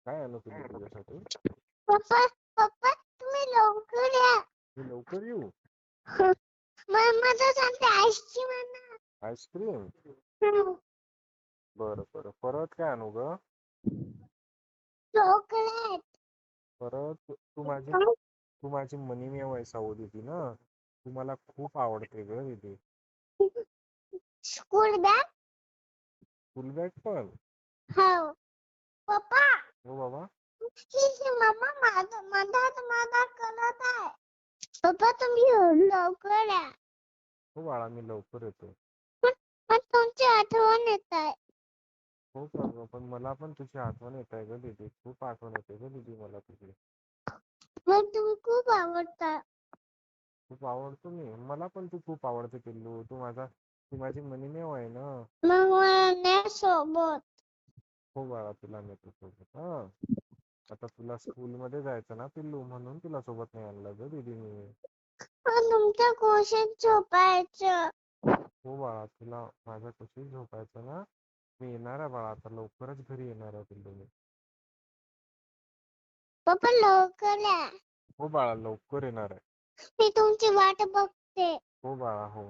काय आणू पिल्लू तुझ्यासाठी? पप्पा पप्पा तुम्ही लवकर या. मी लवकर येऊ? माझं सांगते आईस्क्रीम आणा. आईस्क्रीम? बरं बरं. परत काय आणू ग? चॉकलेट. परत तू माझी मनी मेव आहे साऊ दीदी ना. तू मला खूप आवडते ग दीदी. School bag. फुल बॅग पण? हो पप्पा. हो बाबा. मम्मा माझा कलर आहे. पप्पा तुम्ही लवकर या. हो बाळा मी लवकर येतो. पण तुमची आठवण येत आहे. हो का ग, पण मला पण तुझी आठवण येत आहे ग दीदी. खूप आठवण येते ग दीदी मला तुझी. मग तुम्ही खूप आवडता. खूप आवडतो मी. मला पण तू खूप आवडते पिल्लू. तू माझी मनी मेव आहे ना. मग मला नाही सोबत. हो बाळा तुला नेतो सोबत. हा आता तुला स्कूल मध्ये जायचं ना पिल्लू, म्हणून तुला सोबत नाही आणलं ग दीदी मी. तुमच्या कोशात झोपायचं. हो बाळा तुला माझ्या कुशीत झोपायचं ना. मी येणार आहे बाळा, आता लवकरच घरी येणार आहे पिल्लू मी. पप्पा लवकर या. हो बाळा लवकर येणार आहे. मी तुमची वाट बघते. हो बाळा हो.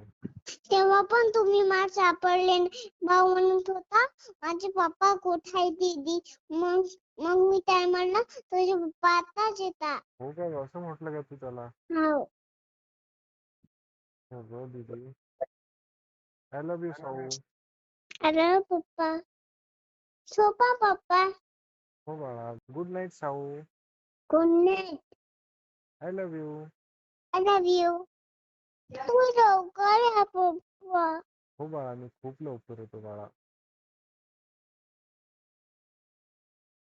तेव्हा पण तुम्ही मला सापडले. भाऊ म्हणत होता माझे पप्पा कुठे आहे दीदी. मग मी काय म्हणलं तुझे पप्पा आताच येतात. हो काय असं म्हटलं का तू त्याला? हो. हो ग दीदी. आय लव्ह यू साऊ. अरे पप्पा. झोपा पप्पा. हो बाळा. गुड नाईट साऊ. Good night. I love you. I love you. तुम्ही लवकर या पप्पा. हो बाळा मी खूप लवकर येतो बाळा.